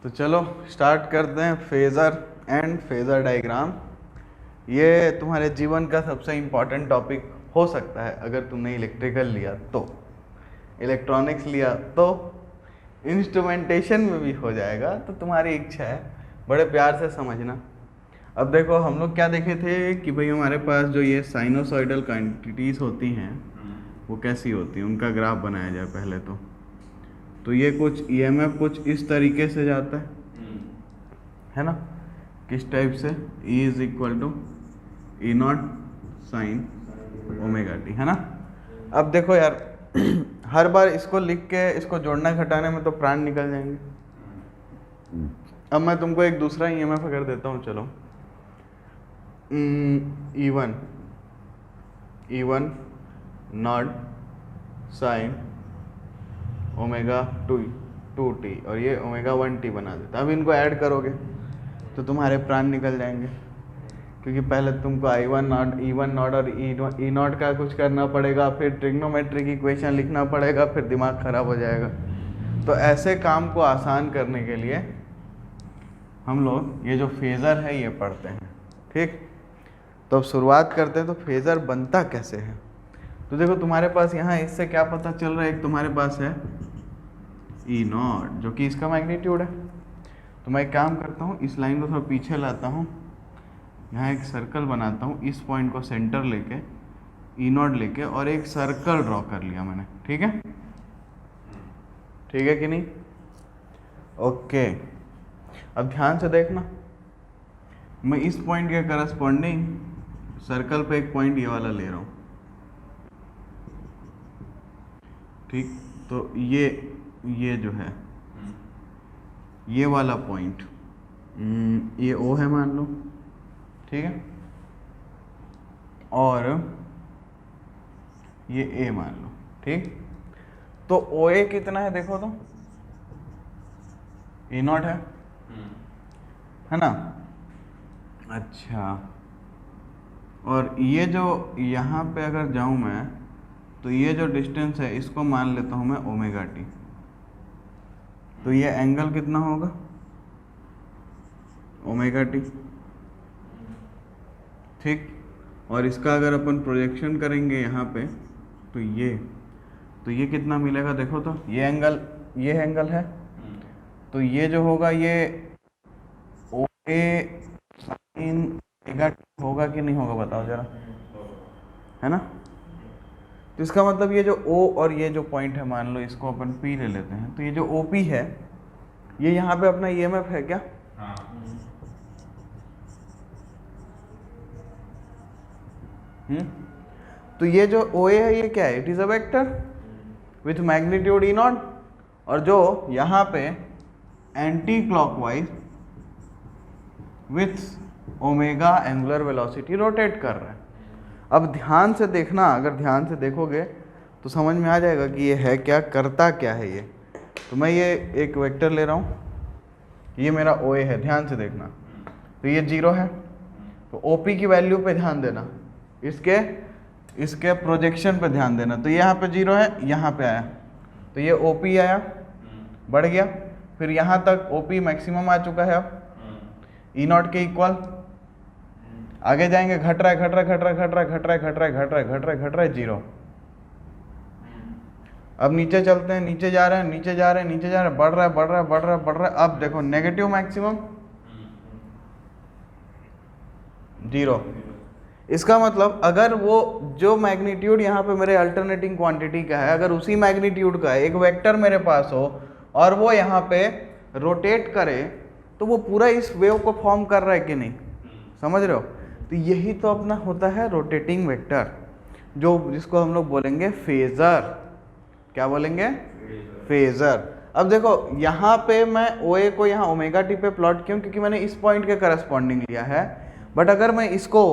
तो चलो स्टार्ट करते हैं फेज़र एंड फेज़र डायग्राम। ये तुम्हारे जीवन का सबसे इम्पॉर्टेंट टॉपिक हो सकता है अगर तुमने इलेक्ट्रिकल लिया तो, इलेक्ट्रॉनिक्स लिया तो, इंस्ट्रूमेंटेशन में भी हो जाएगा, तो तुम्हारी इच्छा है, बड़े प्यार से समझना। अब देखो हम लोग क्या देखे थे कि भाई हमारे पास जो ये साइनोसॉइडल क्वांटिटीज़ होती हैं वो कैसी होती हैं, उनका ग्राफ बनाया जाए पहले तो ये कुछ ईएमएफ कुछ इस तरीके से जाता है ना, किस टाइप से, E is equal to E naught sine omega t, है ना। अब देखो यार हर बार इसको लिख के इसको जोड़ना घटाने में तो प्राण निकल जाएंगे। अब मैं तुमको एक दूसरा ईएमएफ अगर देता हूँ, चलो E1 not sine omega 2t और ये ओमेगा 1t बना देता। अब इनको ऐड करोगे तो तुम्हारे प्राण निकल जाएंगे, क्योंकि पहले तुमको I1 नॉट, E1 नॉट और E नॉट का कुछ करना पड़ेगा, फिर ट्रिग्नोमेट्रिक इक्वेशन लिखना पड़ेगा, फिर दिमाग खराब हो जाएगा। तो ऐसे काम को आसान करने के लिए हम लोग ये जो फेज़र है ये पढ़ते हैं, ठीक। तो अब शुरुआत करते हैं। तो फेज़र बनता कैसे है, तो देखो तुम्हारे पास यहाँ इससे क्या पता चल रहा है, एक तुम्हारे पास है ई नॉट जो कि इसका मैग्नीट्यूड है। तो मैं एक काम करता हूँ, इस लाइन को थोड़ा पीछे लाता हूँ, यहाँ एक सर्कल बनाता हूँ, इस पॉइंट को सेंटर लेके ई नॉट लेके और एक सर्कल ड्रॉ कर लिया मैंने, ठीक है, ठीक है कि नहीं। ओके, अब ध्यान से देखना, मैं इस पॉइंट के करस्पॉन्डिंग सर्कल पे एक पॉइंट ये वाला ले रहा हूँ, ठीक। तो ये जो है ये वाला पॉइंट, ये O है मान लो, ठीक है, और ये A मान लो, ठीक। तो OA कितना है देखो तो, E नॉट है ना। अच्छा, और ये जो यहाँ पे अगर जाऊँ मैं तो ये जो डिस्टेंस है इसको मान लेता हूँ मैं ओमेगा टी। तो ये एंगल कितना होगा, ओमेगा टी, ठीक। और इसका अगर अपन प्रोजेक्शन करेंगे यहाँ पे तो ये कितना मिलेगा देखो तो, ये एंगल है, तो ये जो होगा ये ओ ए साइन ओमेगा टी होगा कि नहीं होगा, बताओ जरा, है ना। तो इसका मतलब ये जो O और ये जो पॉइंट है, मान लो इसको अपन P ले लेते हैं, तो ये जो OP है ये यहाँ पे अपना EMF है क्या, तो ये जो OA है ये क्या है, it is a vector with magnitude E not, और जो यहाँ पे anti clockwise with omega angular velocity rotate कर रहा है। अब ध्यान से देखना, अगर ध्यान से देखोगे तो समझ में आ जाएगा कि ये है क्या, करता क्या है ये। तो मैं ये एक वेक्टर ले रहा हूँ, ये मेरा OA है, ध्यान से देखना, तो ये 0 है, तो OP की वैल्यू पे ध्यान देना, इसके प्रोजेक्शन पे ध्यान देना। तो ये यहाँ पे 0 है, यहाँ पे आया तो ये OP आया, बढ़ गया, फिर यहाँ तक OP मैक्सिमम आ चुका है, अब E नॉट के इक्वल, आगे जाएंगे घट रहा है 0। अब नीचे चलते हैं, नीचे जा रहे हैं, बढ़ रहा है। अब देखो नेगेटिव मैक्सिमम 0। इसका मतलब अगर वो जो मैग्नीट्यूड यहाँ पे मेरे अल्टरनेटिंग क्वांटिटी का है, अगर उसी मैग्नीट्यूड का एक वेक्टर मेरे पास हो और वो यहाँ पे रोटेट करे, तो वो पूरा इस वेव को फॉर्म कर रहा है कि नहीं, समझ रहे हो। तो यही तो अपना होता है रोटेटिंग वेक्टर, जिसको हम लोग बोलेंगे फेज़र। क्या बोलेंगे, फेज़र। अब देखो यहाँ पे मैं OA को यहाँ ओमेगा टी पे प्लॉट क्यों, क्योंकि मैंने इस पॉइंट के करस्पॉन्डिंग लिया है। बट अगर मैं इसको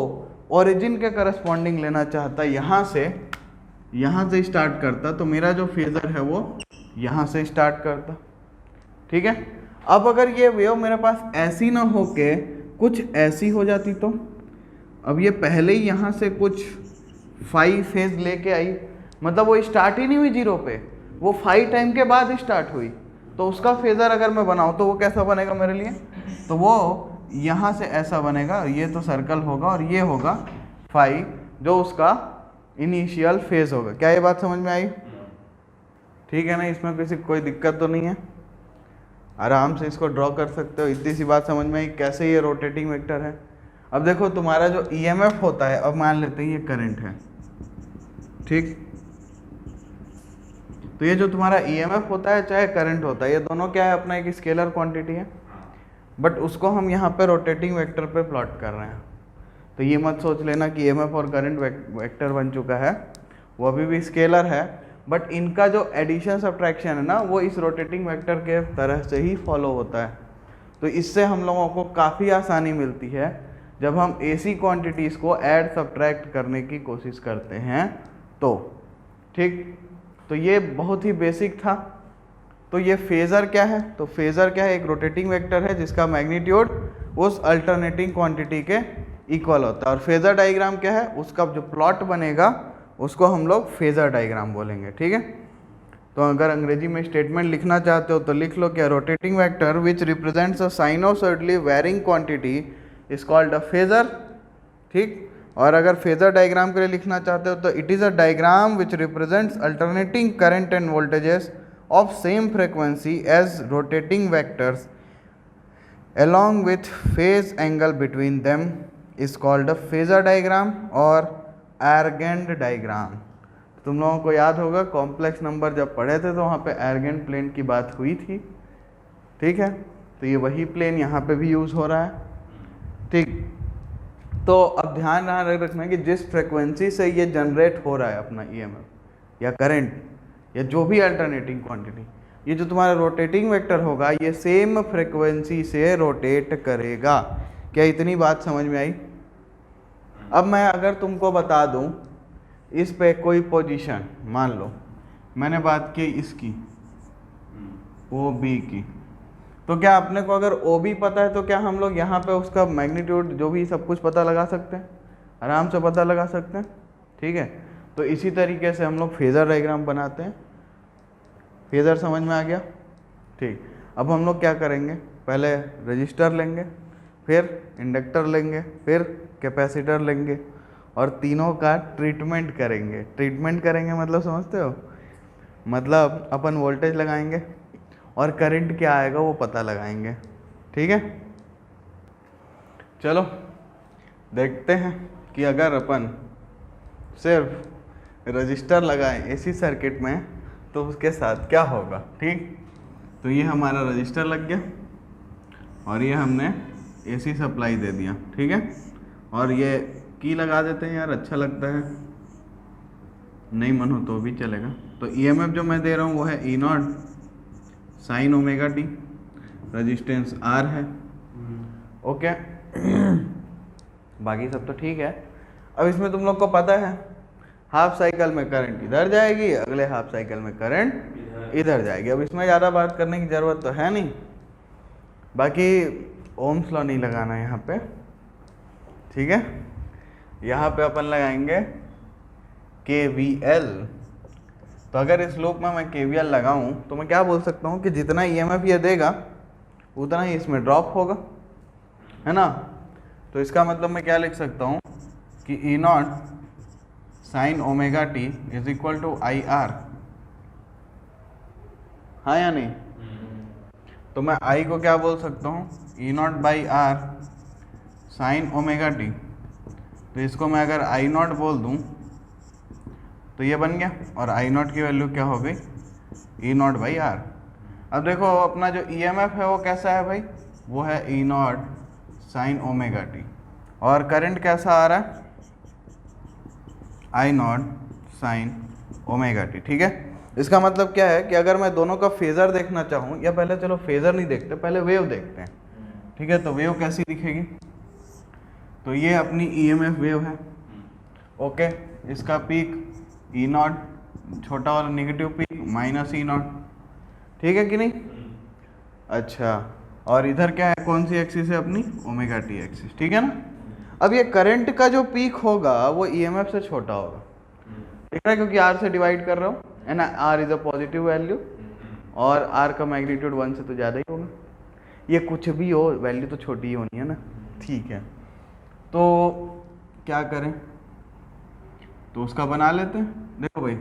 ओरिजिन के करस्पॉन्डिंग लेना चाहता, यहाँ से स्टार्ट करता, तो मेरा जो फेज़र है वो यहाँ से स्टार्ट करता, ठीक है। अब अगर ये वेव मेरे पास ऐसी ना हो के कुछ ऐसी हो जाती, तो अब ये पहले ही यहाँ से कुछ फाई फेज लेके आई, मतलब वो स्टार्ट ही नहीं हुई 0 पे, वो 5 टाइम के बाद स्टार्ट हुई, तो उसका फेज़र अगर मैं बनाऊँ तो वो कैसा बनेगा मेरे लिए, तो वो यहाँ से ऐसा बनेगा, ये तो सर्कल होगा और ये होगा फाई, जो उसका इनिशियल फेज होगा। क्या ये बात समझ में आई? ठीक है ना, इसमें किसी कोई दिक्कत तो नहीं है, आराम से इसको ड्रॉ कर सकते हो। इतनी सी बात समझ में आई कैसे ये रोटेटिंग वेक्टर है। अब देखो तुम्हारा जो ईएमएफ होता है, अब मान लेते हैं ये करंट है, ठीक, तो ये जो तुम्हारा ईएमएफ होता है चाहे करंट होता है, ये दोनों क्या है, अपना एक स्केलर क्वांटिटी है, बट उसको हम यहाँ पे रोटेटिंग वेक्टर पे प्लॉट कर रहे हैं। तो ये मत सोच लेना कि ईएमएफ और करंट वेक्टर बन चुका है, वो अभी भी स्केलर है, बट इनका जो एडिशन सब्ट्रैक्शन है ना, वो इस रोटेटिंग वेक्टर के तरह से ही फॉलो होता है। तो इससे हम लोगों को काफ़ी आसानी मिलती है जब हम एसी क्वांटिटीज़ को ऐड सब्ट्रैक्ट करने की कोशिश करते हैं तो, ठीक। तो ये बहुत ही बेसिक था। तो ये फेज़र क्या है, तो फेज़र क्या है, एक रोटेटिंग वेक्टर है जिसका मैग्नीट्यूड उस अल्टरनेटिंग क्वांटिटी के इक्वल होता है। और फेज़र डायग्राम क्या है, उसका जो प्लॉट बनेगा उसको हम लोग फेज़र डायग्राम बोलेंगे, ठीक है। तो अगर अंग्रेजी में स्टेटमेंट लिखना चाहते हो तो लिख लो क्या, rotating vector which represents a sinusoidally varying quantity is called a phasor, ठीक। और अगर फेज़र डायग्राम के लिए लिखना चाहते हो तो it is a diagram which represents alternating current and voltages of same frequency as rotating vectors along with phase angle between them is called a phasor diagram और Argand diagram। तुम लोगों को याद होगा कॉम्प्लेक्स नंबर जब पढ़े थे तो वहाँ पे Argand प्लेन की बात हुई थी, ठीक है। तो ये वही प्लेन यहाँ पे भी यूज़ हो रहा है, ठीक। तो अब ध्यान रखना कि जिस फ्रिक्वेंसी से ये जनरेट हो रहा है अपना ईएमएफ या करंट या जो भी अल्टरनेटिंग क्वांटिटी, ये जो तुम्हारा रोटेटिंग वेक्टर होगा ये सेम फ्रिक्वेंसी से रोटेट करेगा। क्या इतनी बात समझ में आई? अब मैं अगर तुमको बता दूं इस पे कोई पोजीशन, मान लो मैंने बात की इसकी ओ बी की, तो क्या अपने को अगर ओ बी पता है तो क्या हम लोग यहाँ पे उसका मैग्नीट्यूड जो भी सब कुछ पता लगा सकते हैं, आराम से पता लगा सकते हैं, ठीक है। तो इसी तरीके से हम लोग फेज़र डायग्राम बनाते हैं। फेज़र समझ में आ गया, ठीक। अब हम लोग क्या करेंगे, पहले रजिस्टर लेंगे, फिर इंडक्टर लेंगे, फिर कैपेसिटर लेंगे और तीनों का ट्रीटमेंट करेंगे। ट्रीटमेंट करेंगे मतलब समझते हो, मतलब अपन वोल्टेज लगाएंगे और करंट क्या आएगा वो पता लगाएंगे, ठीक है। चलो देखते हैं कि अगर अपन सिर्फ रजिस्टर लगाएं एसी सर्किट में तो उसके साथ क्या होगा, ठीक। तो ये हमारा रजिस्टर लग गया और ये हमने एसी सप्लाई दे दिया, ठीक है। और ये की लगा देते हैं यार, अच्छा लगता है, नहीं मन हो तो भी चलेगा। तो ईएमएफ जो मैं दे रहा हूँ वो है E0 sine omega T, resistance R है, ओके। बाकी सब तो ठीक है। अब इसमें तुम लोग को पता है हाफ साइकिल में करंट इधर जाएगी, अगले हाफ साइकिल में करंट इधर जाएगी। अब इसमें ज़्यादा बात करने की ज़रूरत तो है नहीं, बाकी ओम्स लॉ नहीं लगाना है यहाँ पे, ठीक है। यहाँ पे अपन लगाएंगे KVL। तो अगर इस लूप में मैं KVL लगाऊं तो मैं क्या बोल सकता हूँ कि जितना EMF ये देगा उतना ही इसमें ड्रॉप होगा, है ना। तो इसका मतलब मैं क्या लिख सकता हूँ कि E0 sine omega t is equal to IR, हाँ या नहीं। तो मैं I को क्या बोल सकता हूँ, E0 by R sign omega T. तो इसको मैं अगर I0 बोल दूँ तो ये बन गया, और I0 की वैल्यू क्या हो गई, E0 बाई R। अब देखो अपना जो EMF है वो कैसा है भाई, वो है E0 साइन ओमेगा टी, और करंट कैसा आ रहा है, I0 साइन ओमेगा टी, ठीक है। इसका मतलब क्या है कि अगर मैं दोनों का फेज़र देखना चाहूँ, या पहले चलो फेज़र नहीं देखते, पहले वेव देखते हैं, ठीक है। तो वेव कैसी दिखेगी, तो ये अपनी EMF वेव है, ओके। इसका पीक E0, छोटा वाला नेगेटिव पीक माइनस E0, ठीक है कि नहीं। अच्छा, और इधर क्या है, कौन सी एक्सिस है अपनी, ओमेगा टी एक्सिस, ठीक है ना। अब ये करंट का जो पीक होगा वो EMF से छोटा होगा, ठीक है, क्योंकि R से डिवाइड कर रहा हूँ, है ना। R is a positive value, और आर का मैग्नीट्यूड 1 से तो ज़्यादा ही होगा। ये कुछ भी हो वैल्यू तो छोटी ही होनी है ना, ठीक है। तो क्या करें, तो उसका बना लेते हैं। देखो भाई,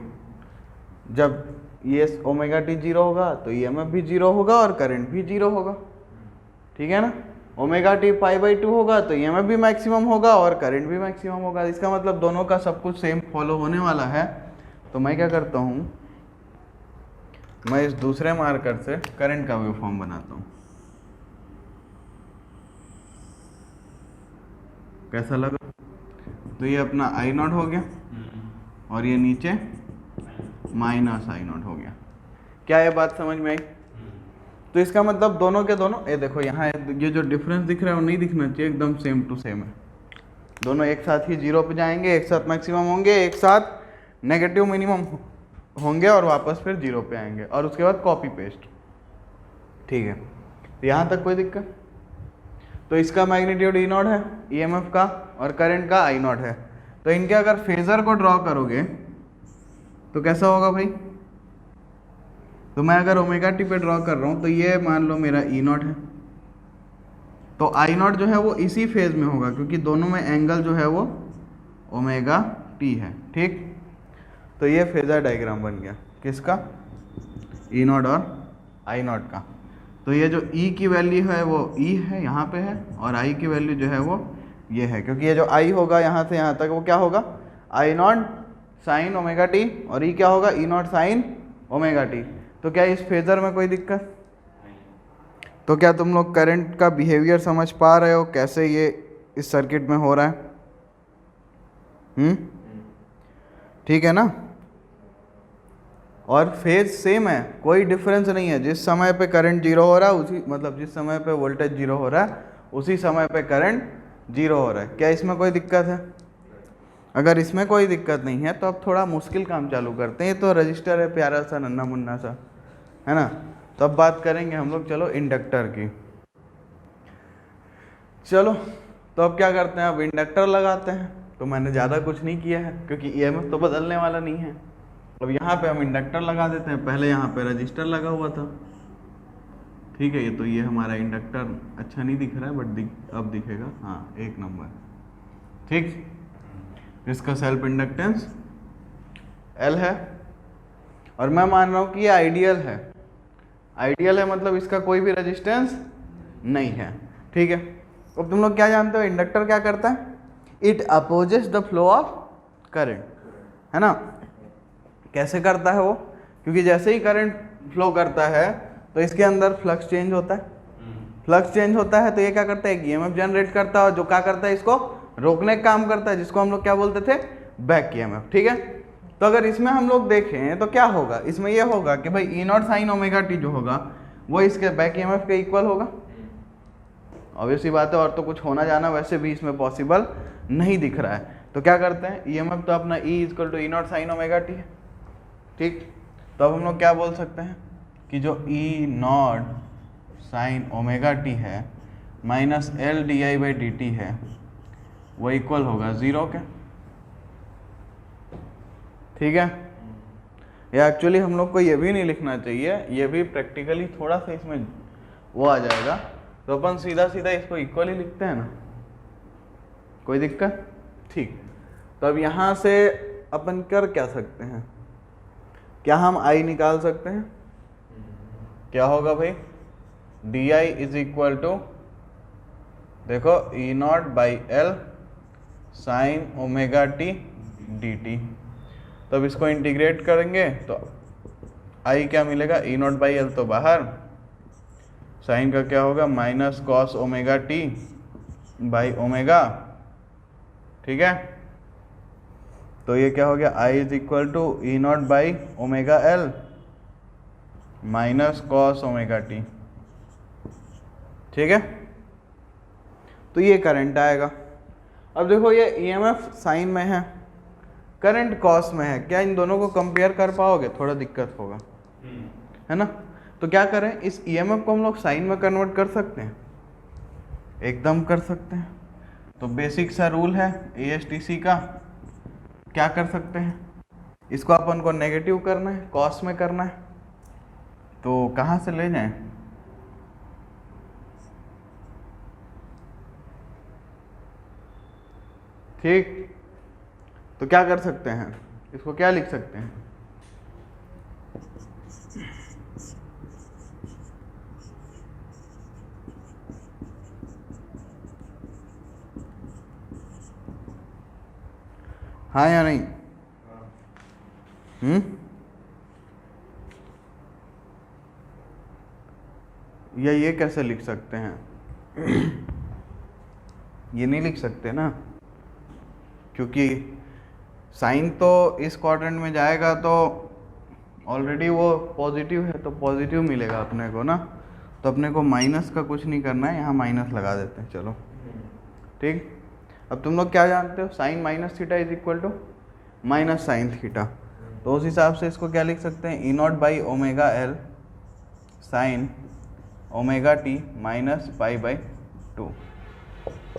जब ये ओमेगा टी 0 होगा तो ईएमएफ भी 0 होगा और करंट भी 0 होगा, ठीक है ना। ओमेगा टी π/2 होगा तो ईएमएफ भी मैक्सिमम होगा और करंट भी मैक्सिमम होगा। इसका मतलब दोनों का सब कुछ सेम फॉलो होने वाला है। तो मैं क्या करता हूँ, मैं इस दूसरे मार्कर से करंट का वेवफॉर्म बनाता हूँ। कैसा लगा? तो ये अपना I0 हो गया और ये नीचे -I0 हो गया। क्या ये बात समझ में आई? तो इसका मतलब दोनों के दोनों, ये देखो यहाँ ये जो डिफरेंस दिख रहा है वो नहीं दिखना चाहिए, एकदम सेम टू सेम है। दोनों एक साथ ही 0 पे जाएंगे, एक साथ मैक्सिमम होंगे, एक साथ नेगेटिव मिनिमम होंगे और वापस फिर 0 पे आएंगे और उसके बाद कॉपी पेस्ट, ठीक है। तो यहाँ तक कोई दिक्कत? तो इसका मैग्नीट्यूड E0 है ईएमएफ का और करंट का I0 है। तो इनके अगर फेजर को ड्रॉ करोगे तो कैसा होगा भाई? तो मैं अगर ओमेगा टी पे ड्रॉ कर रहा हूँ तो ये मान लो मेरा E0 है, तो I0 जो है वो इसी फेज में होगा क्योंकि दोनों में एंगल जो है वो ओमेगा टी है, ठीक। तो ये फेजर डायग्राम बन गया किसका? E0 और I0 का। तो ये जो E की वैल्यू है वो E है यहाँ पे है और I की वैल्यू जो है वो ये है, क्योंकि ये जो I होगा यहाँ से यहाँ तक वो क्या होगा? I0 साइन ओमेगा टी और E क्या होगा? E0 sine omega T. तो क्या इस फेजर में कोई दिक्कत? तो क्या तुम लोग करंट का बिहेवियर समझ पा रहे हो कैसे ये इस सर्किट में हो रहा है? ठीक है ना। और फेज सेम है, कोई डिफरेंस नहीं है। जिस समय पे करंट 0 हो रहा है उसी मतलब जिस समय पे वोल्टेज 0 हो रहा है उसी समय पे करंट 0 हो रहा है। क्या इसमें कोई दिक्कत है? अगर इसमें कोई दिक्कत नहीं है तो अब थोड़ा मुश्किल काम चालू करते हैं। ये तो रजिस्टर है प्यारा सा नन्ना मुन्ना सा, है ना। तो अब बात करेंगे हम लोग चलो इंडक्टर की। चलो तो अब क्या करते हैं, अब इंडक्टर लगाते हैं। तो मैंने ज़्यादा कुछ नहीं किया है क्योंकि ईएमएफ तो बदलने वाला नहीं है। अब यहाँ पे हम इंडक्टर लगा देते हैं। पहले यहाँ पे रजिस्टर लगा हुआ था, ठीक है। ये तो ये हमारा इंडक्टर अच्छा नहीं दिख रहा है बट अब दिखेगा, हाँ 1 नंबर, ठीक। इसका सेल्फ इंडक्टेंस L है और मैं मान रहा हूँ कि ये आइडियल है। आइडियल है मतलब इसका कोई भी रेजिस्टेंस नहीं है, ठीक है। अब तुम लोग क्या जानते हो इंडक्टर क्या करता है? It opposes the flow of current, है ना। कैसे करता है वो? क्योंकि जैसे ही करंट फ्लो करता है तो इसके अंदर फ्लक्स चेंज होता है। फ्लक्स चेंज होता है तो ये क्या करता है? ईएमएफ जनरेट करता है और जो क्या करता है इसको रोकने का काम करता है, जिसको हम लोग क्या बोलते थे? बैक ईएमएफ, ठीक है। तो अगर इसमें हम लोग देखें तो क्या होगा? इसमें ये होगा कि भाई E0 साइन ओमेगा टी जो होगा वो इसके बैक ईएमएफ के इक्वल होगा। ऑब्वियसली बात है, और तो कुछ होना जाना वैसे भी इसमें पॉसिबल नहीं दिख रहा है। तो क्या करते हैं, ईएमएफ तो अपना E equal to E0 sine omega t है, ठीक। तो अब हम लोग क्या बोल सकते हैं कि जो E0 साइन ओमेगा टी है माइनस L di/dt है वो इक्वल होगा 0 के, ठीक है। या एक्चुअली हम लोग को ये भी नहीं लिखना चाहिए, ये भी प्रैक्टिकली थोड़ा सा इसमें वो आ जाएगा। तो अपन सीधा सीधा इसको इक्वल ही लिखते हैं ना, कोई दिक्कत? ठीक। तो अब यहाँ से अपन कर क्या सकते हैं? क्या हम I निकाल सकते हैं? क्या होगा भाई? di इज इक्वल टू देखो E0 by L sign omega T dt। तो अब इसको इंटीग्रेट करेंगे तो I क्या मिलेगा? E0 बाई L तो बाहर, साइन का क्या होगा? Minus cos omega t by omega, ठीक है। तो ये क्या हो गया? I is equal to E0 by omega L minus cos omega t, ठीक है। तो ये करंट आएगा। अब देखो ये ईएमएफ साइन में है, करंट कॉस में है। क्या इन दोनों को कंपेयर कर पाओगे? थोड़ा दिक्कत होगा, है ना। तो क्या करें, इस ईएमएफ को हम लोग साइन में कन्वर्ट कर सकते हैं, एकदम कर सकते हैं। तो बेसिक सा रूल है ASTC का, क्या कर सकते हैं, इसको अपन को नेगेटिव करना है, कॉस में करना है। तो कहाँ से ले जाएं? ठीक, तो क्या कर सकते हैं, इसको क्या लिख सकते हैं? हाँ या नहीं? या ये कैसे लिख सकते हैं? ये नहीं लिख सकते ना, क्योंकि साइन तो इस क्वाड्रेंट में जाएगा तो ऑलरेडी वो पॉजिटिव है, तो पॉजिटिव मिलेगा अपने को ना, तो अपने को माइनस का कुछ नहीं करना है, यहाँ माइनस लगा देते हैं। चलो ठीक, अब तुम लोग क्या जानते हो, sine minus theta is equal to minus sine theta, तो उस हिसाब से इसको क्या लिख सकते हैं, E naught by omega L sine omega t minus pi by 2,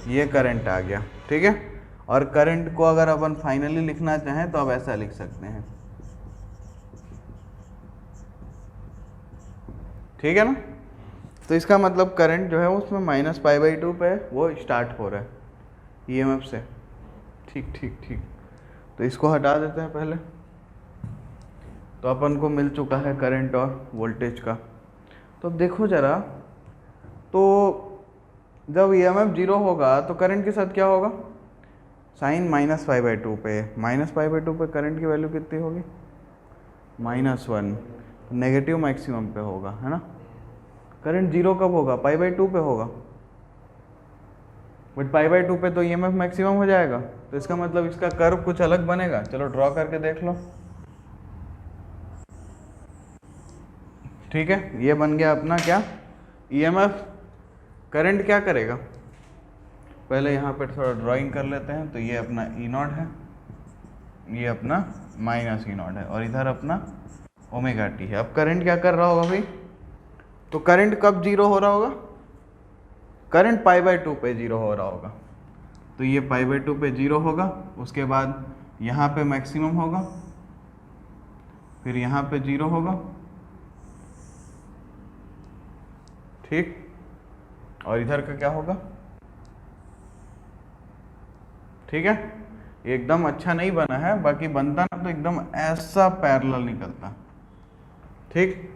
ये करंट आ गया। ठीक है, और करंट को अगर अपन फाइनली लिखना चाहें तो अब ऐसा लिख सकते हैं। ठीक है ना, तो इसका मतलब करंट जो है उसमें माइनस पाई बाई 2 पे वो स्टार्ट हो रहा है ईएमएफ से। ठीक ठीक ठीक, तो इसको हटा देते हैं पहले, तो अपन को मिल चुका है करंट और वोल्टेज का। तो अब देखो ज़रा, तो जब ईएमएफ 0 होगा तो करंट के साथ क्या होगा, साइन माइनस पाई बाई 2 पे, माइनस पाई बाई 2 पे करंट की वैल्यू कितनी होगी, -1, नेगेटिव मैक्सिमम पे होगा, है ना। करंट 0 कब होगा, पाई बाई 2 पे होगा, बट पाई बाई 2 पे तो ईएमएफ मैक्सिमम हो जाएगा, तो इसका मतलब इसका कर्व कुछ अलग बनेगा। चलो ड्रॉ करके देख लो। ठीक है, ये बन गया अपना क्या, ईएमएफ। करंट क्या करेगा, पहले यहाँ पे थोड़ा ड्राइंग कर लेते हैं, तो ये अपना ई नॉट है, ये अपना माइनस ई नॉट है, और इधर अपना ओमेगा टी है। अब करंट क्या कर रहा होगा भाई, तो करंट कब 0 हो रहा होगा, करंट पाई बाई 2 पे 0 हो रहा होगा, तो ये पाई बाई 2 पे 0 होगा, उसके बाद यहाँ पे मैक्सिमम होगा, फिर यहाँ पे 0 होगा। ठीक, और इधर का क्या होगा। ठीक है, एकदम अच्छा नहीं बना है, बाकी बनता ना तो एकदम ऐसा पैरेलल निकलता। ठीक,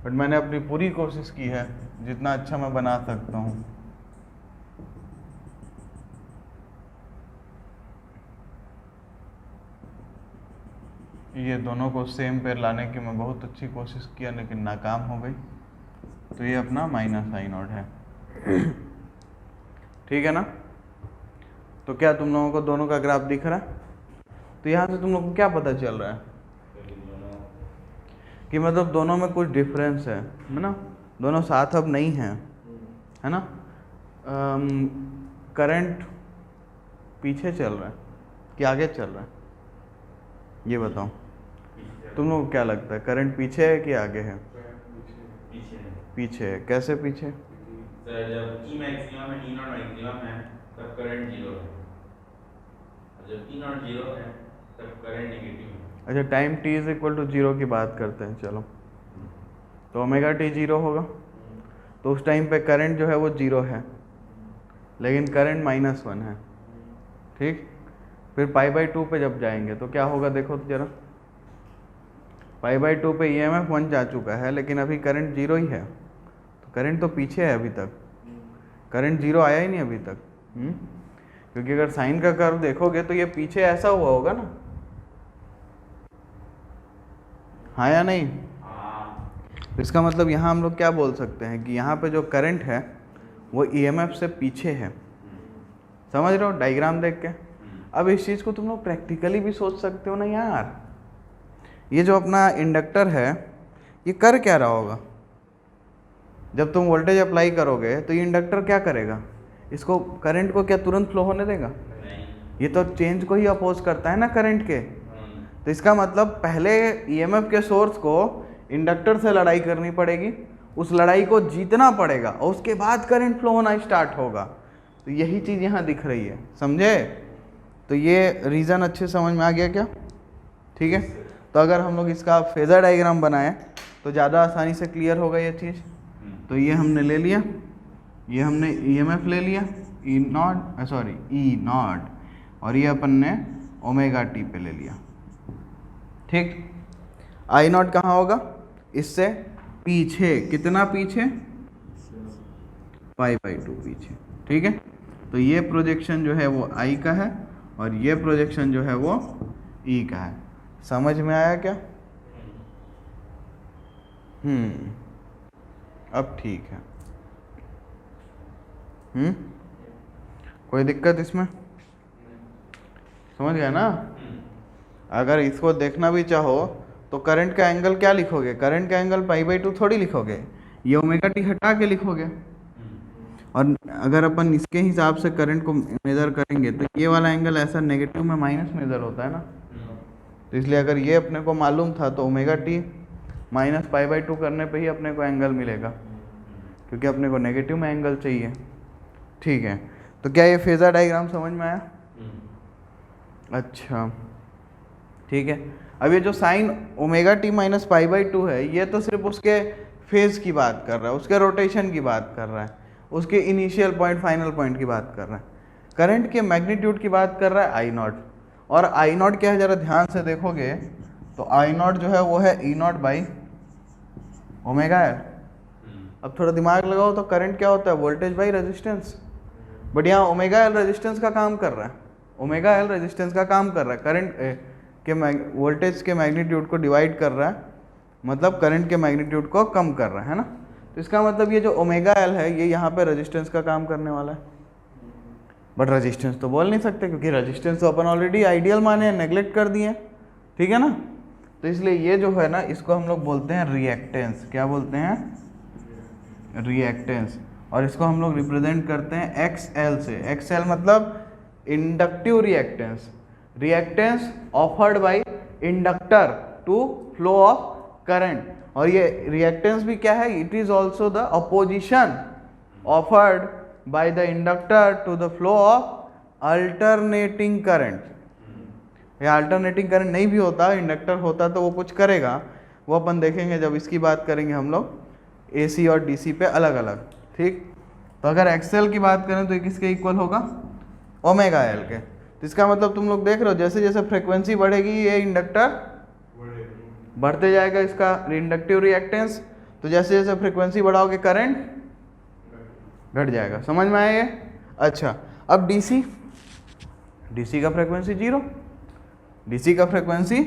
बट मैंने अपनी पूरी कोशिश की है, जितना अच्छा मैं बना सकता हूँ। ये दोनों को सेम पेयर लाने की मैं बहुत अच्छी कोशिश किया, लेकिन नाकाम हो गई। तो ये अपना माइनस आई नॉट है। ठीक है ना, तो क्या तुम लोगों को दोनों का ग्राफ दिख रहा है, तो यहाँ से तुम लोग को क्या पता चल रहा है कि मतलब दोनों में कुछ डिफरेंस है ना, दोनों साथ अब नहीं हैं, है ना। करंट पीछे चल रहा है कि आगे चल रहा है, ये बताओ तुम लोग को क्या लगता है, करंट पीछे है कि आगे है। पीछे है। कैसे पीछे, सर जब ई मैक्सिमम है, ई नॉट मैक्सिमम है, तब करंट 0 है, और जब ई नॉट 0 है तब करंट नेगेटिव है। अच्छा, time t is equal to 0 की बात करते हैं। चलो, तो ओमेगा टी 0 होगा, तो उस टाइम पे करंट जो है वो 0 है, लेकिन करंट -1 है। ठीक, फिर पाई बाई 2 पे जब जाएंगे तो क्या होगा, देखो तो जरा, पाई बाई 2 पे ईएमएफ 1 जा चुका है, लेकिन अभी करंट 0 ही है, तो करंट तो पीछे है अभी तक, करंट 0 आया ही नहीं अभी तक। क्योंकि अगर साइन का कर्व देखोगे तो ये पीछे ऐसा हुआ होगा ना, हाँ या नहीं। तो इसका मतलब यहाँ हम लोग क्या बोल सकते हैं कि यहाँ पे जो करंट है वो ईएमएफ से पीछे है। समझ रहे हो डायग्राम देख के। अब इस चीज़ को तुम लोग प्रैक्टिकली भी सोच सकते हो ना यार, ये जो अपना इंडक्टर है ये कर क्या रहा होगा, जब तुम वोल्टेज अप्लाई करोगे तो ये इंडक्टर क्या करेगा, इसको करंट को क्या तुरंत फ्लो होने देगा, ये तो चेंज को ही अपोज करता है ना करंट के। तो इसका मतलब पहले ईएमएफ के सोर्स को इंडक्टर से लड़ाई करनी पड़ेगी, उस लड़ाई को जीतना पड़ेगा, और उसके बाद करंट फ्लो होना स्टार्ट होगा। तो यही चीज़ यहाँ दिख रही है, समझे। तो ये रीज़न अच्छे समझ में आ गया क्या, ठीक है। तो अगर हम लोग इसका फेजर डायग्राम बनाएं तो ज़्यादा आसानी से क्लियर होगा ये चीज़। तो ये हमने ले लिया, ये हमने ईएमएफ ले लिया ई नॉट, और ये अपन ने ओमेगा टी पे ले लिया। ठीक, आई नॉट कहाँ होगा? इससे पीछे, कितना पीछे? π/2 पीछे। ठीक है, तो ये प्रोजेक्शन जो है वो आई का है और ये प्रोजेक्शन जो है वो ई का है। समझ में आया क्या? अब ठीक है। कोई दिक्कत इसमें? समझ गया ना? अगर इसको देखना भी चाहो तो करंट का एंगल क्या लिखोगे? करंट का एंगल π/2 थोड़ी लिखोगे, ये ओमेगा टी हटा के लिखोगे। और अगर अपन इसके हिसाब से करंट को मेज़र करेंगे तो ये वाला एंगल ऐसा नेगेटिव में माइनस मेज़र होता है ना, तो इसलिए अगर ये अपने को मालूम था तो ओमेगा टी माइनस π/2 करने पे ही अपने को एंगल मिलेगा, क्योंकि अपने को नेगेटिव में एंगल चाहिए। ठीक है, तो क्या ये फेज़र डायग्राम समझ में आया? अच्छा, ठीक है। अब ये जो साइन ओमेगा टी माइनस π/2 है, ये तो सिर्फ उसके फेज़ की बात कर रहा है, उसके रोटेशन की बात कर रहा है, उसके इनिशियल पॉइंट फाइनल पॉइंट की बात कर रहा है। करंट के मैग्नीट्यूड की बात कर रहा है आई नॉट। और आई नॉट क्या है, ज़रा ध्यान से देखोगे तो आई नॉट जो है वो है ई नॉट बाई ओमेगा एल। अब थोड़ा दिमाग लगाओ तो करंट क्या होता है? Voltage by resistance. बट यहाँ ओमेगा एल रेजिस्टेंस का काम कर रहा है, ओमेगा एल रेजिस्टेंस का काम कर रहा है, करंट के वोल्टेज के मैग्नीट्यूड को डिवाइड कर रहा है, मतलब करंट के मैग्नीट्यूड को कम कर रहा है ना। तो इसका मतलब ये जो ओमेगा एल है ये यहाँ पे रेजिस्टेंस का काम करने वाला है। बट रेजिस्टेंस तो बोल नहीं सकते, क्योंकि रेजिस्टेंस तो अपन ऑलरेडी आइडियल माने हैं, नेग्लेक्ट कर दिए, ठीक है ना। तो इसलिए ये जो है ना, इसको हम लोग बोलते हैं रिएक्टेंस। क्या बोलते हैं? रिएक्टेंस। और इसको हम लोग रिप्रेजेंट करते हैं एक्सएल से। एक्सएल मतलब inductive reactance, reactance offered by inductor to flow of current. और ये रिएक्टेंस भी क्या है? It is also the opposition offered by the inductor to the flow of alternating current. या अल्टरनेटिंग करंट नहीं भी होता, इंडक्टर होता तो वो कुछ करेगा, वो अपन देखेंगे जब इसकी बात करेंगे हम लोग एसी और डीसी पे अलग अलग। ठीक, तो अगर एक्सएल की बात करें तो ये किसके इक्वल होगा? ओमेगा एल के। तो इसका मतलब तुम लोग देख रहे हो जैसे जैसे फ्रीक्वेंसी बढ़ेगी ये इंडक्टर बढ़ते जाएगा, इसका इंडक्टिव रिएक्टेंस। तो जैसे जैसे फ्रीक्वेंसी बढ़ाओगे करंट घट जाएगा। समझ में आया ये? अच्छा, अब डीसी, डीसी का फ्रीक्वेंसी 0, डीसी का फ्रीक्वेंसी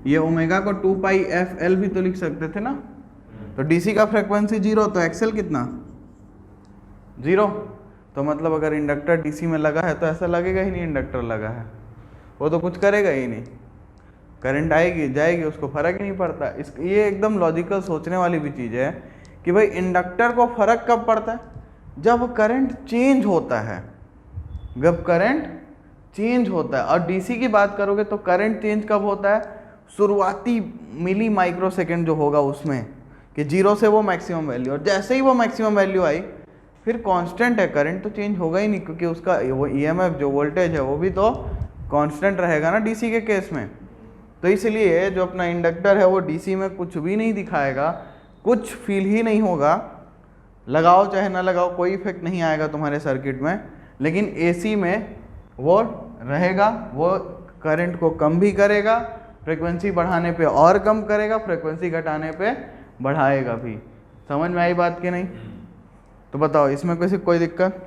ये ओमेगा को 2πfl भी तो लिख सकते थे ना। तो डीसी का फ्रीक्वेंसी 0, तो एक्सएल कितना? 0। तो मतलब अगर इंडक्टर डीसी में लगा है तो ऐसा लगेगा ही नहीं इंडक्टर लगा है, वो तो कुछ करेगा ही नहीं, करंट आएगी जाएगी, उसको फर्क ही नहीं पड़ता। इस ये एकदम लॉजिकल सोचने वाली भी चीज़ है कि भाई इंडक्टर को फर्क कब पड़ता है? जब करंट चेंज होता है, जब करंट चेंज होता है। और डीसी की बात करोगे तो करंट चेंज कब होता है? शुरुआती मिली माइक्रो सेकेंड जो होगा उसमें, कि 0 से वो मैक्सिमम वैल्यू, और जैसे ही वो मैक्सिमम वैल्यू आई फिर कांस्टेंट है, करंट तो चेंज होगा ही नहीं, क्योंकि उसका वो ईएमएफ जो वोल्टेज है वो भी तो कांस्टेंट रहेगा ना डीसी के केस में। तो इसलिए जो अपना इंडक्टर है वो डीसी में कुछ भी नहीं दिखाएगा, कुछ फील ही नहीं होगा, लगाओ चाहे ना लगाओ कोई इफेक्ट नहीं आएगा तुम्हारे सर्किट में। लेकिन एसी में वो रहेगा, वो करंट को कम भी करेगा, फ्रीक्वेंसी बढ़ाने पे और कम करेगा, फ्रीक्वेंसी घटाने पे बढ़ाएगा भी। समझ में आई बात कि नहीं? तो बताओ इसमें कोई दिक्कत?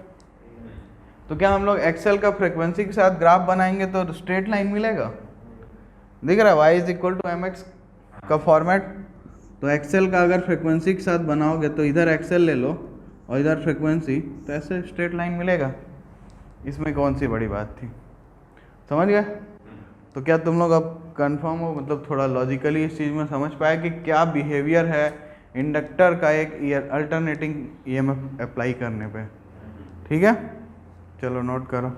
तो क्या हम लोग एक्सएल का फ्रीक्वेंसी के साथ ग्राफ बनाएंगे तो स्ट्रेट लाइन मिलेगा? दिख रहा है y is equal to mx का फॉर्मेट। तो एक्सएल का अगर फ्रीक्वेंसी के साथ बनाओगे तो इधर एक्सएल ले लो और इधर फ्रीक्वेंसी, तो ऐसे स्ट्रेट लाइन मिलेगा। इसमें कौन सी बड़ी बात थी? समझ गए? तो क्या तुम लोग अब कंफर्म हो, मतलब थोड़ा लॉजिकली इस चीज़ में समझ पाए कि क्या बिहेवियर है इंडक्टर का एक अल्टरनेटिंग ईएमएफ अप्लाई करने पे? ठीक है, चलो नोट करो।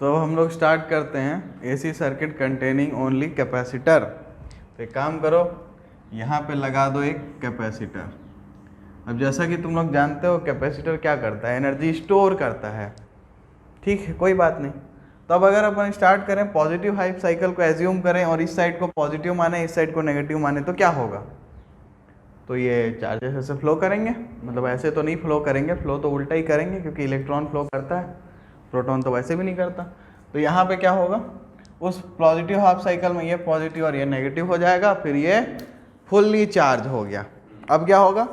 तो अब हम लोग स्टार्ट करते हैं AC circuit containing only capacitor. तो एक काम करो, यहाँ पे लगा दो एक कैपेसिटर। अब जैसा कि तुम लोग जानते हो कैपेसिटर क्या करता है? एनर्जी स्टोर करता है। ठीक है, कोई बात नहीं। तो तो अब अगर अपन स्टार्ट करें पॉजिटिव हाइप साइकिल को एज्यूम करें और इस साइड को पॉजिटिव माने इस साइड को नेगेटिव माने तो क्या होगा? तो ये चार्जेस ऐसे फ्लो करेंगे, मतलब ऐसे तो नहीं फ्लो करेंगे, फ्लो तो उल्टा ही करेंगे क्योंकि इलेक्ट्रॉन फ्लो करता है, प्रोटॉन तो वैसे भी नहीं करता। तो यहाँ पे क्या होगा, उस पॉजिटिव हाफ साइकिल में ये पॉजिटिव और ये नेगेटिव हो जाएगा, फिर ये फुल्ली चार्ज हो गया। अब क्या होगा,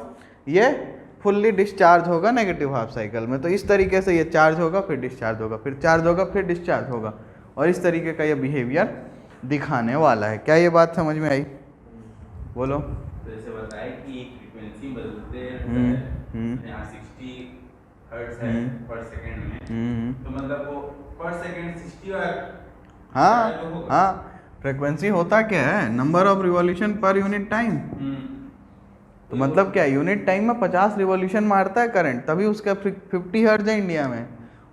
ये फुल्ली डिस्चार्ज होगा नेगेटिव हाफ साइकिल में। तो इस तरीके से ये चार्ज होगा फिर डिस्चार्ज होगा, फिर चार्ज होगा फिर डिस्चार्ज होगा, और इस तरीके का ये बिहेवियर दिखाने वाला है। क्या ये बात समझ में आई? बोलो। तो जैसे बताया कि फ्रीक्वेंसी बदलते यहाँ 60 हर्ट्ज है पर सेकंड में, तो मतलब वो पर सेकंड 60 और हाँ, फ्रीक्वेंसी होता क्या है, number of revolution per unit time. तो मतलब क्या, यूनिट टाइम में 50 रिवॉल्यूशन मारता है करंट, तभी उसका 50 हर्ट्ज है इंडिया में,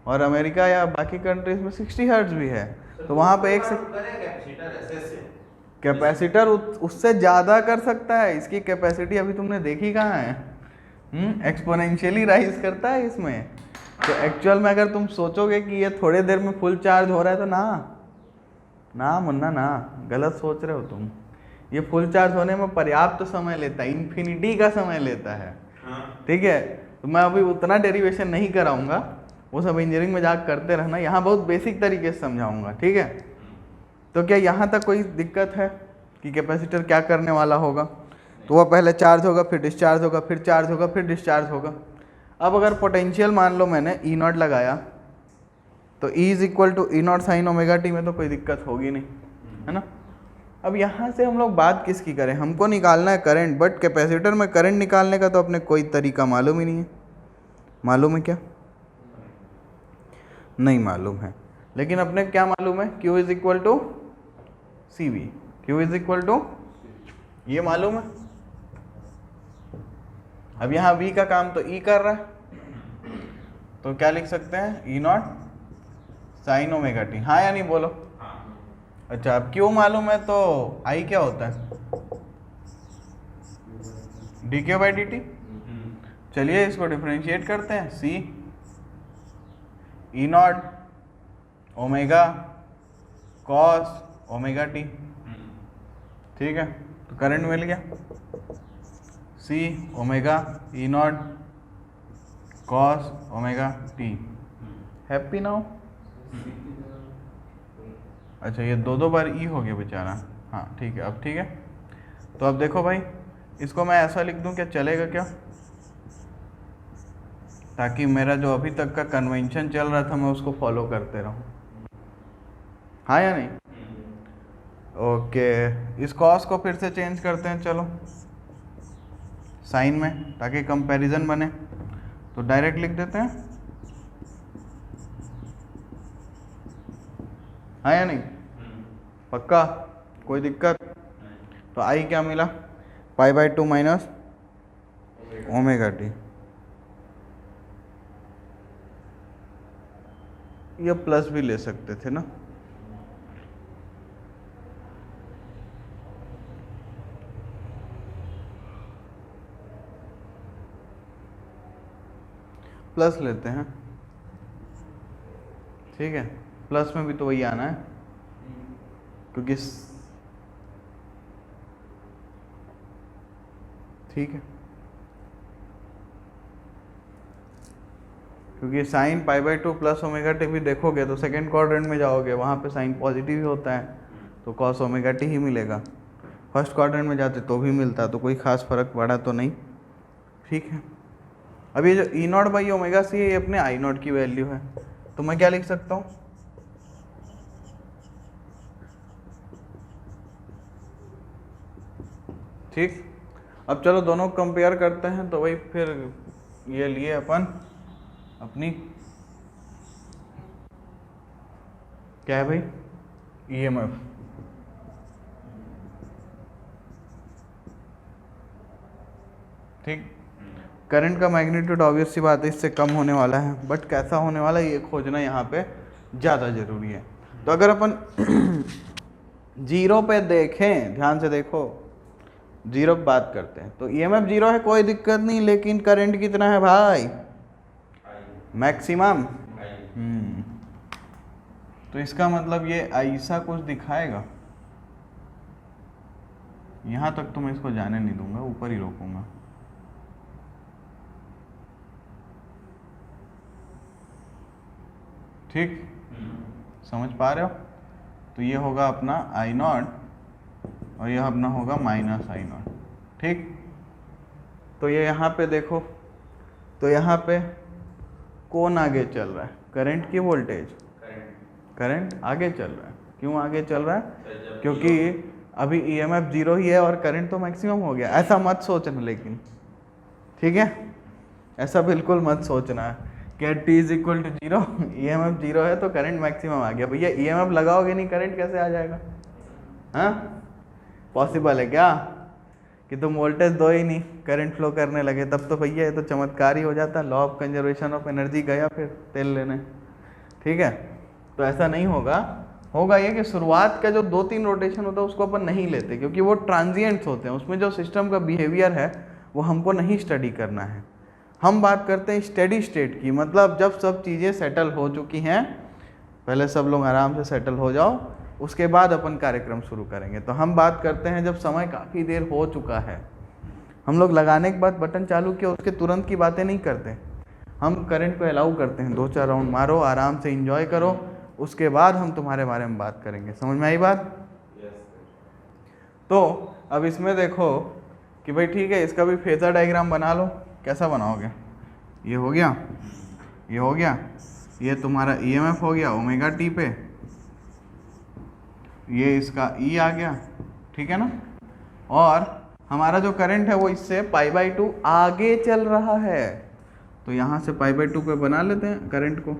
और अमेरिका या बाकी कंट्रीज में 60 हर्ट्ज भी है। तो वहाँ पे एक कैपेसिटर उससे ज़्यादा कर सकता है। इसकी कैपेसिटी अभी तुमने देखी कहाँ है, एक्सपोनेंशियली राइज करता है इसमें। तो एक्चुअल में अगर तुम सोचोगे कि ये थोड़े देर में फुल चार्ज हो रहा है, तो ना मुन्ना ना, गलत सोच रहे हो तुम। ये फुल चार्ज होने में पर्याप्त समय लेता है, इन्फिनिटी का समय लेता है। ठीक है, तो मैं अभी उतना डेरिवेशन नहीं कराऊंगा, वो सब इंजीनियरिंग में जाकर करते रहना, यहाँ बहुत बेसिक तरीके से समझाऊंगा। ठीक है, तो क्या यहाँ तक कोई दिक्कत है कि कैपेसिटर क्या करने वाला होगा? तो वह पहले चार्ज होगा फिर डिस्चार्ज होगा फिर चार्ज होगा फिर डिस्चार्ज होगा। अब अगर पोटेंशियल मान लो मैंने ई नॉट लगाया, तो E is equal to E naught sine omega t में तो कोई दिक्कत होगी नहीं, है ना। अब यहाँ से हम लोग बात किसकी करें, हमको निकालना है करंट, बट कैपेसिटर में करंट निकालने का तो अपने कोई तरीका मालूम ही नहीं है। मालूम है क्या? नहीं मालूम है, लेकिन अपने क्या मालूम है, Q is equal to C V, Q is equal to, ये मालूम है। अब यहाँ V का काम तो E कर रहा है, तो क्या लिख सकते हैं, E naught sine omega T. हाँ या नहीं बोलो। अच्छा, अब Q मालूम है तो I क्या होता है, dq बाई dt। चलिए इसको डिफरेंशिएट करते हैं, C E not omega cos omega t. ठीक है, तो करंट मिल गया, C omega E not cos omega T. Happy now? अच्छा, ये दो बार ई हो गया बेचारा। हाँ ठीक है, अब ठीक है। तो अब देखो भाई, इसको मैं ऐसा लिख दूं, क्या चलेगा क्या, ताकि मेरा जो अभी तक का कन्वेंशन चल रहा था मैं उसको फॉलो करते रहूं। हाँ या नहीं? ओके, इस कॉस को फिर से चेंज करते हैं, चलो साइन में, ताकि कंपैरिजन बने। तो डायरेक्ट लिख देते हैं, हाँ या नहीं? पक्का? कोई दिक्कत? तो आई क्या मिला, पाई बाई 2 माइनस ओमेगा टी। ये प्लस भी ले सकते थे ना, प्लस लेते हैं। ठीक है, प्लस में भी तो वही आना है, क्योंकि ठीक है, क्योंकि sine pi by 2 plus omega T भी देखोगे तो सेकेंड क्वाड्रेंट में जाओगे, वहाँ पे साइन पॉजिटिव ही होता है, तो कॉस ओमेगा टी ही मिलेगा। फर्स्ट क्वाड्रेंट में जाते तो भी मिलता, तो कोई खास फर्क पड़ा तो नहीं। ठीक है, अब ये जो ई नॉट बाई ओमेगा सी है, ये अपने आई नॉट की वैल्यू है, तो मैं क्या लिख सकता हूँ, ठीक। अब चलो दोनों कंपेयर करते हैं, तो वही फिर ये लिए अपन अपनी क्या है भाई, ईएमएफ। ठीक, करंट का मैग्नीट्यूड ऑब्वियस सी बात है इससे कम होने वाला है, बट कैसा होने वाला है ये खोजना यहाँ पे ज़्यादा ज़रूरी है। तो अगर अपन जीरो पे देखें, ध्यान से देखो, जीरो पे बात करते हैं, तो ईएमएफ जीरो है, कोई दिक्कत नहीं, लेकिन करंट कितना है भाई, मैक्सिमम। तो इसका मतलब ये ऐसा कुछ दिखाएगा। यहाँ तक तो मैं इसको जाने नहीं दूंगा, ऊपर ही रोकूंगा। ठीक, समझ पा रहे हो? तो ये होगा अपना आई नॉट और यह अपना होगा माइनस आई नॉट। ठीक, तो ये यहाँ पे देखो, तो यहाँ पे कौन आगे चल रहा है? करंट की वोल्टेज? करंट आगे चल रहा है। क्यों आगे चल रहा है? क्योंकि अभी ईएमएफ 0 ही है और करंट तो मैक्सिमम हो गया। ऐसा मत सोचना लेकिन, ठीक है, ऐसा बिल्कुल मत सोचना है कि t is equal to 0, EMF 0 है तो करंट मैक्सिमम आ गया। भैया ईएमएफ लगाओगे नहीं, करंट कैसे आ जाएगा? हाँ, पॉसिबल है क्या कि तुम वोल्टेज दो ही नहीं, करंट फ्लो करने लगे? तब तो भैया ये तो चमत्कार ही हो जाता, law of conservation of energy गया फिर तेल लेने। ठीक है, तो ऐसा नहीं होगा। होगा ये कि शुरुआत का जो 2-3 रोटेशन होता है उसको अपन नहीं लेते, क्योंकि वो ट्रांजिएंट्स होते हैं, उसमें जो सिस्टम का बिहेवियर है वो हमको नहीं स्टडी करना है। हम बात करते हैं स्टेडी स्टेट की, मतलब जब सब चीज़ें सेटल हो चुकी हैं, पहले सब लोग आराम से सेटल हो जाओ, उसके बाद अपन कार्यक्रम शुरू करेंगे। तो हम बात करते हैं जब समय काफ़ी देर हो चुका है, हम लोग लगाने के बाद बटन चालू किया, उसके तुरंत की बातें नहीं करते, हम करंट को अलाउ करते हैं, 2-4 राउंड मारो, आराम से इंजॉय करो, उसके बाद हम तुम्हारे बारे में बात करेंगे। समझ में आई बात? तो अब इसमें देखो कि भाई ठीक है, इसका भी फेजर डायग्राम बना लो। कैसा बनाओगे? ये हो गया, ये हो गया, ये तुम्हारा ईएमएफ हो गया ओमेगा टी पे, ये इसका ई आ गया, ठीक है ना, और हमारा जो करंट है वो इससे π/2 आगे चल रहा है, तो यहाँ से π/2 पे बना लेते हैं करंट को।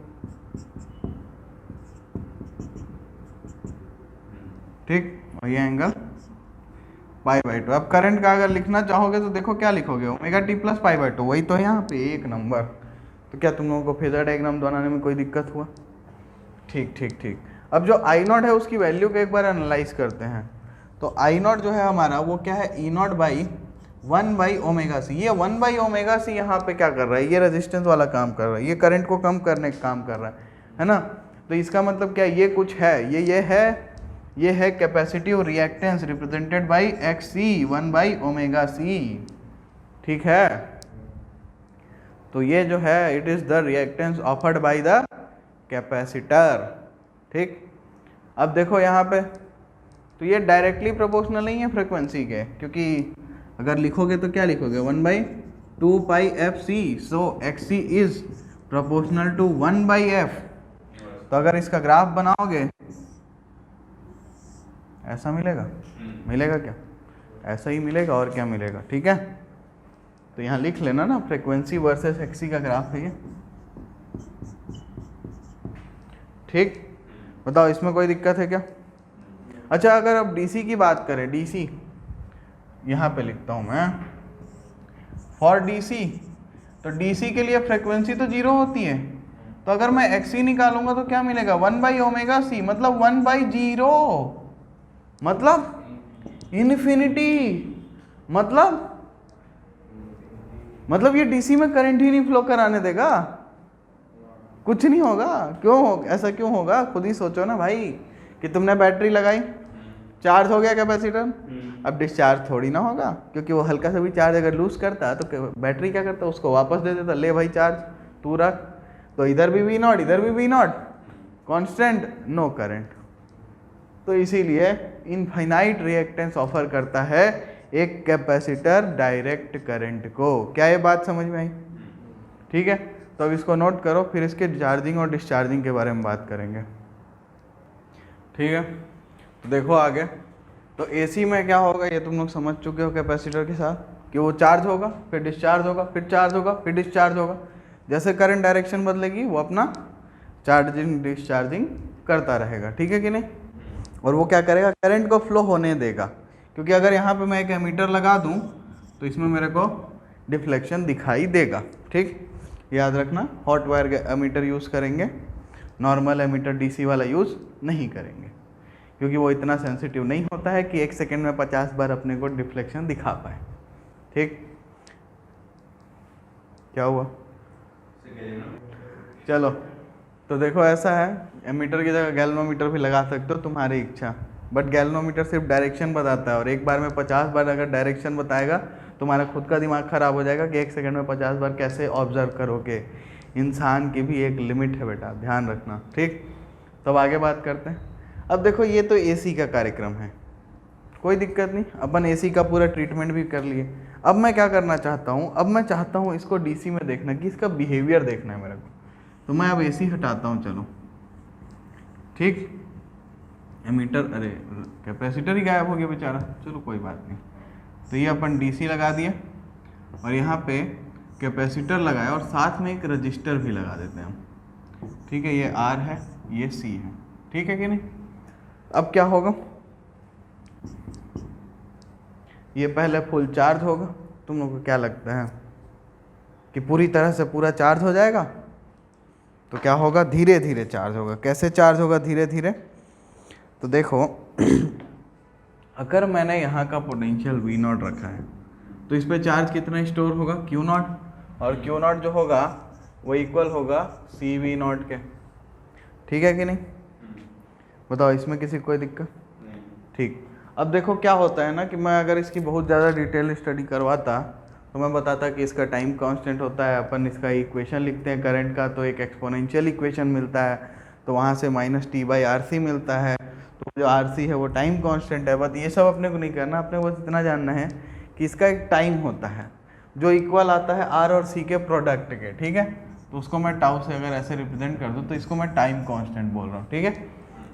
ठीक, और ये एंगल π/2। अब करंट का अगर लिखना चाहोगे तो देखो क्या लिखोगे, ओमेगा टी प्लस π/2, वही तो है यहाँ पे, एक नंबर। तो क्या तुम लोगों को फेजर डायग्राम बनाने में कोई दिक्कत हुआ? ठीक ठीक ठीक। अब जो आई नॉट है उसकी वैल्यू को एक बार एनालाइज करते हैं। तो आई नॉट जो है हमारा वो क्या है, ई नॉट बाई 1/ωc। ये 1/ωc यहाँ पे क्या कर रहा है, ये रेजिस्टेंस वाला काम कर रहा है, ये करंट को कम करने का काम कर रहा है ना। तो इसका मतलब क्या, ये कुछ है, ये है capacitive reactance represented by XC 1/ωc। ठीक है, तो ये जो है it is the reactance offered by the capacitor. ठीक, अब देखो यहाँ पे, तो ये डायरेक्टली प्रोपोर्शनल नहीं है फ्रीक्वेंसी के, क्योंकि अगर लिखोगे तो क्या लिखोगे, 1/2πfc, so XC is proportional to 1/f। तो अगर इसका ग्राफ बनाओगे ऐसा मिलेगा, मिलेगा क्या? ऐसा ही मिलेगा, और क्या मिलेगा? ठीक है, तो यहाँ लिख लेना ना, फ्रीक्वेंसी वर्सेस XC का ग्राफ है ये। ठीक, बताओ इसमें कोई दिक्कत है क्या? अच्छा, अगर अब DC की बात करें, DC यहाँ पे लिखता हूँ मैं, फॉर DC, तो DC के लिए फ्रीक्वेंसी तो 0 होती है, तो अगर मैं XC निकालूंगा तो क्या मिलेगा, 1/ωc, मतलब 1/0, मतलब इन्फिनिटी, मतलब ये DC में करंट ही नहीं फ्लो कराने देगा, कुछ नहीं होगा। क्यों हो, ऐसा क्यों होगा? खुद ही सोचो ना भाई, कि तुमने बैटरी लगाई, चार्ज हो गया कैपेसिटर, अब डिस्चार्ज थोड़ी ना होगा, क्योंकि वो हल्का सा भी चार्ज अगर लूज करता है तो बैटरी क्या करता है, उसको वापस दे देता, ले भाई चार्ज तू रख। तो इधर भी V0, इधर भी V0, कांस्टेंट, नो करंट। तो इसीलिए इनफाइनाइट रिएक्टेंस ऑफर करता है एक कैपेसिटर डायरेक्ट करंट को। क्या ये बात समझ में आई? ठीक है, तो अब इसको नोट करो, फिर इसके चार्जिंग और डिस्चार्जिंग के बारे में बात करेंगे। ठीक है, तो देखो आगे, तो AC में क्या होगा ये तुम लोग समझ चुके हो कैपेसिटर के साथ, कि वो चार्ज होगा, फिर डिस्चार्ज होगा, फिर चार्ज होगा, फिर डिस्चार्ज होगा। जैसे करंट डायरेक्शन बदलेगी वो अपना चार्जिंग डिस्चार्जिंग करता रहेगा। ठीक है कि नहीं? और वो क्या करेगा, करंट को फ्लो होने देगा, क्योंकि अगर यहाँ पे मैं एक एमीटर लगा दूँ तो इसमें मेरे को डिफ्लेक्शन दिखाई देगा। ठीक, याद रखना, हॉट वायर एमीटर यूज़ करेंगे, नॉर्मल एमीटर DC वाला यूज़ नहीं करेंगे, क्योंकि वो इतना सेंसिटिव नहीं होता है कि 1 सेकेंड में 50 बार अपने को डिफ्लेक्शन दिखा पाए। ठीक, क्या हुआ? चलो तो देखो ऐसा है, एमीटर की जगह गैल्वेनोमीटर भी लगा सकते हो, तुम्हारी इच्छा। बट गैल्वेनोमीटर सिर्फ डायरेक्शन बताता है, और एक बार में 50 बार अगर डायरेक्शन बताएगा तुम्हारा खुद का दिमाग खराब हो जाएगा कि 1 सेकंड में 50 बार कैसे ऑब्जर्व करोगे। इंसान की भी एक लिमिट है बेटा, ध्यान रखना, ठीक। तो अब आगे बात करते हैं। अब देखो ये तो एसी का कार्यक्रम है, कोई दिक्कत नहीं, अपन एसी का पूरा ट्रीटमेंट भी कर लिए। अब मैं क्या करना चाहता हूँ, अब मैं चाहता हूँ इसको डीसी में देखना, कि इसका बिहेवियर देखना है मेरे को। तो मैं अब एसी हटाता हूँ, चलो ठीक। एमीटर, अरे कैपेसिटर ही गायब हो गया बेचारा, चलो कोई बात नहीं। तो ये अपन डीसी लगा दिए, और यहाँ पे कैपेसिटर लगाया, और साथ में एक रजिस्टर भी लगा देते हैं हम, ठीक है। ये आर है, ये सी है, ठीक है कि नहीं। अब क्या होगा, ये पहले फुल चार्ज होगा। तुम लोग को क्या लगता है कि पूरी तरह से पूरा चार्ज हो जाएगा? तो क्या होगा, धीरे धीरे चार्ज होगा। कैसे चार्ज होगा धीरे धीरे? तो देखो अगर मैंने यहाँ का पोटेंशियल V नॉट रखा है, तो इस पे चार्ज कितना स्टोर होगा, Q नॉट, और Q नॉट जो होगा वो इक्वल होगा CV नॉट के, ठीक है कि नहीं। बताओ इसमें किसी कोई दिक्कत? ठीक। अब देखो क्या होता है ना, कि मैं अगर इसकी बहुत ज़्यादा डिटेल स्टडी करवाता तो मैं बताता कि इसका टाइम कांस्टेंट होता है, अपन इसका इक्वेशन लिखते हैं करंट का, तो एक एक्सपोनेंशियल इक्वेशन मिलता है, तो वहाँ से -T/RC मिलता है, तो जो RC है वो टाइम कांस्टेंट है। बट ये सब अपने को नहीं करना, अपने को बस इतना जानना है कि इसका एक टाइम होता है जो इक्वल आता है R और C के प्रोडक्ट के, ठीक है। तो उसको मैं टाउ से अगर ऐसे रिप्रेजेंट कर दूँ तो इसको मैं टाइम कांस्टेंट बोल रहा हूँ, ठीक है।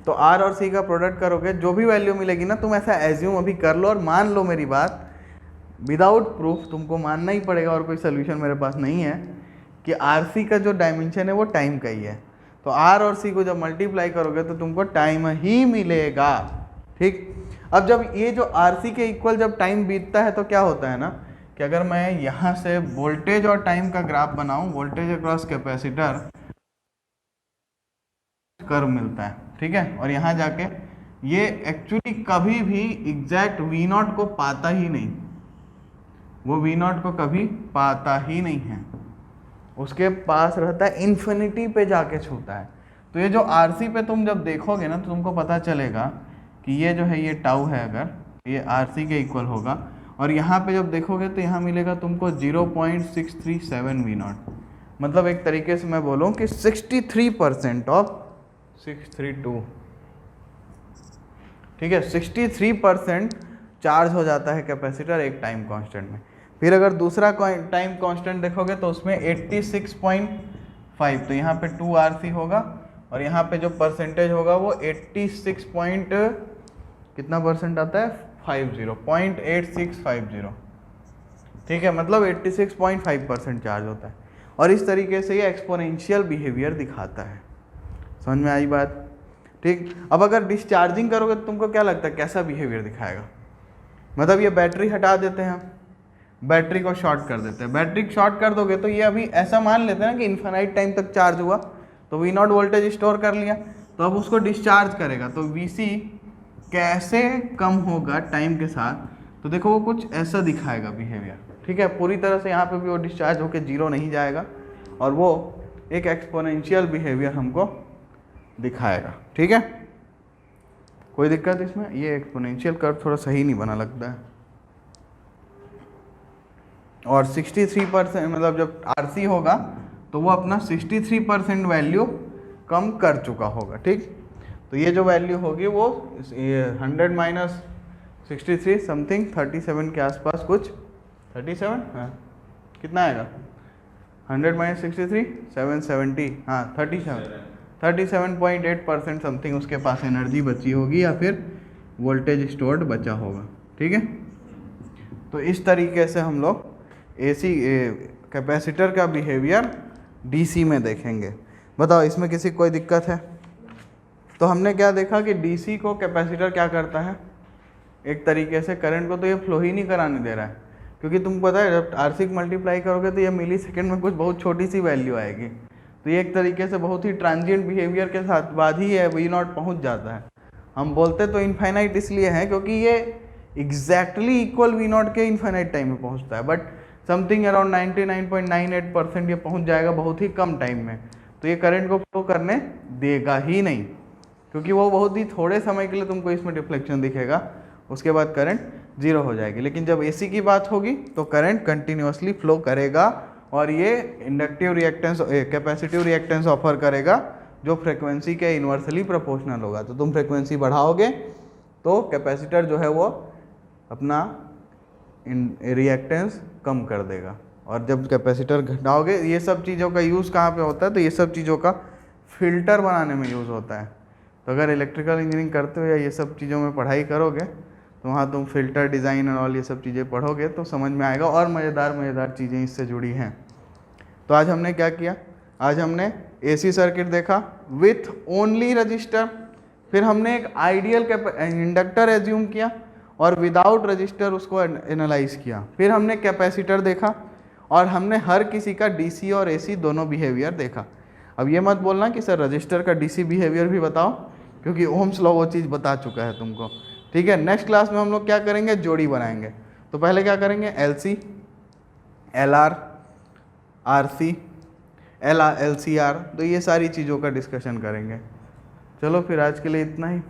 तो R और C का प्रोडक्ट करोगे, जो भी वैल्यू मिलेगी ना, तुम ऐसा एज्यूम अभी कर लो और मान लो मेरी बात, विदाउट प्रूफ, तुमको मानना ही पड़ेगा और कोई सोल्यूशन मेरे पास नहीं है, कि RC का जो डायमेंशन है वो टाइम का ही है। तो R और C को जब मल्टीप्लाई करोगे तो तुमको टाइम ही मिलेगा, ठीक। अब जब ये जो RC के इक्वल जब टाइम बीतता है तो क्या होता है ना, कि अगर मैं यहाँ से वोल्टेज और टाइम का ग्राफ बनाऊँ, वोल्टेज अक्रॉस कैपेसिटर कर्व मिलता है, ठीक है। और यहाँ जाके ये एक्चुअली कभी भी एग्जैक्ट V नॉट को पाता ही नहीं, वो V नॉट को कभी पाता ही नहीं है, उसके पास रहता है इन्फिनिटी पे जाके छूता है। तो ये जो RC पे तुम जब देखोगे ना, तो तुमको पता चलेगा कि ये जो है ये टाउ है, अगर ये RC के इक्वल होगा, और यहाँ पे जब देखोगे तो यहाँ मिलेगा तुमको 0.637 V नॉट। मतलब एक तरीके से मैं बोलूँ कि 63% ऑफ 632, ठीक है, 63% चार्ज हो जाता है कैपेसिटर एक टाइम कांस्टेंट में। फिर अगर दूसरा टाइम कांस्टेंट देखोगे तो उसमें 86.5, तो यहाँ पे 2RC होगा, और यहाँ पे जो परसेंटेज होगा वो 86 पॉइंट कितना परसेंट आता है, 0.8650, ठीक है। मतलब 86.5% चार्ज होता है, और इस तरीके से ये एक्सपोनेंशियल बिहेवियर दिखाता है। समझ में आई बात, ठीक। अब अगर डिस्चार्जिंग करोगे तो तुमको क्या लगता है कैसा बिहेवियर दिखाएगा? मतलब ये बैटरी हटा देते हैं, बैटरी को शॉर्ट कर देते हैं। बैटरी शॉर्ट कर दोगे तो ये अभी ऐसा मान लेते हैं कि इन्फिनाइट टाइम तक चार्ज हुआ, तो V नॉट वोल्टेज स्टोर कर लिया, तो अब उसको डिस्चार्ज करेगा, तो VC कैसे कम होगा टाइम के साथ, तो देखो वो कुछ ऐसा दिखाएगा बिहेवियर, ठीक है। पूरी तरह से यहाँ पे भी वो डिस्चार्ज होकर 0 नहीं जाएगा, और वो एक एक्सपोनेंशियल बिहेवियर हमको दिखाएगा, ठीक है। कोई दिक्कत इसमें? ये एक्सपोनेंशियल कर्व थोड़ा सही नहीं बना लगता है। और 63%, मतलब जब RC होगा तो वो अपना 63% वैल्यू कम कर चुका होगा, ठीक। तो ये जो वैल्यू होगी वो 100 माइनस 63 समथिंग 37 के आसपास, कुछ 37, हाँ कितना आएगा, 100 माइनस 63 770, हाँ 37.8% समथिंग उसके पास एनर्जी बची होगी, या फिर वोल्टेज स्टोर्ड बचा होगा, ठीक है। तो इस तरीके से हम लोग AC कैपेसिटर का बिहेवियर DC में देखेंगे। बताओ इसमें किसी कोई दिक्कत है? तो हमने क्या देखा कि DC को कैपेसिटर क्या करता है, एक तरीके से करंट को तो ये फ्लो ही नहीं कराने दे रहा है, क्योंकि तुमको पता है जब RC मल्टीप्लाई करोगे तो ये मिली सेकेंड में कुछ बहुत छोटी सी वैल्यू आएगी, तो ये एक तरीके से बहुत ही ट्रांजिएंट बिहेवियर के साथ बाद ही ये V नॉट पहुँच जाता है। हम बोलते तो इनफाइनाइट इसलिए है क्योंकि ये एग्जैक्टली इक्वल V नॉट के इनफाइनाइट टाइम में पहुँचता है, बट समथिंग अराउंड 99.98% ये पहुँच जाएगा बहुत ही कम टाइम में। तो ये करंट को फ्लो करने देगा ही नहीं, क्योंकि वो बहुत ही थोड़े समय के लिए तुमको इसमें डिफ्लेक्शन दिखेगा, उसके बाद करंट जीरो हो जाएगी। लेकिन जब एसी की बात होगी तो करंट कंटिन्यूअसली फ्लो करेगा और ये inductive reactance capacitive reactance offer करेगा जो फ्रीक्वेंसी के इन्वर्सली प्रोपोर्शनल होगा। तो तुम फ्रीक्वेंसी बढ़ाओगे तो कैपेसिटर जो है वो अपना रिएक्टेंस कम कर देगा, और जब कैपेसिटर घटाओगे, ये सब चीज़ों का यूज़ कहाँ पे होता है, तो ये सब चीज़ों का फिल्टर बनाने में यूज़ होता है। तो अगर इलेक्ट्रिकल इंजीनियरिंग करते हो या ये सब चीज़ों में पढ़ाई करोगे तो वहाँ तुम फिल्टर डिज़ाइन और ये सब चीज़ें पढ़ोगे तो समझ में आएगा, और मज़ेदार चीज़ें इससे जुड़ी हैं। तो आज हमने क्या किया, आज हमने एसी सर्किट देखा विथ ओनली रजिस्टर, फिर हमने एक आइडियल इंडक्टर एज्यूम किया और विदाउट रजिस्टर उसको एनालाइज किया, फिर हमने कैपेसिटर देखा और हमने हर किसी का डीसी और एसी दोनों बिहेवियर देखा। अब ये मत बोलना कि सर रजिस्टर का डीसी बिहेवियर भी बताओ, क्योंकि ओम्स लॉ वो चीज़ बता चुका है तुमको, ठीक है। नेक्स्ट क्लास में हम लोग क्या करेंगे, जोड़ी बनाएंगे। तो पहले क्या करेंगे, एलसी, एलआर, आरसी, एलसीआर, तो ये सारी चीज़ों का डिस्कशन करेंगे। चलो फिर आज के लिए इतना ही।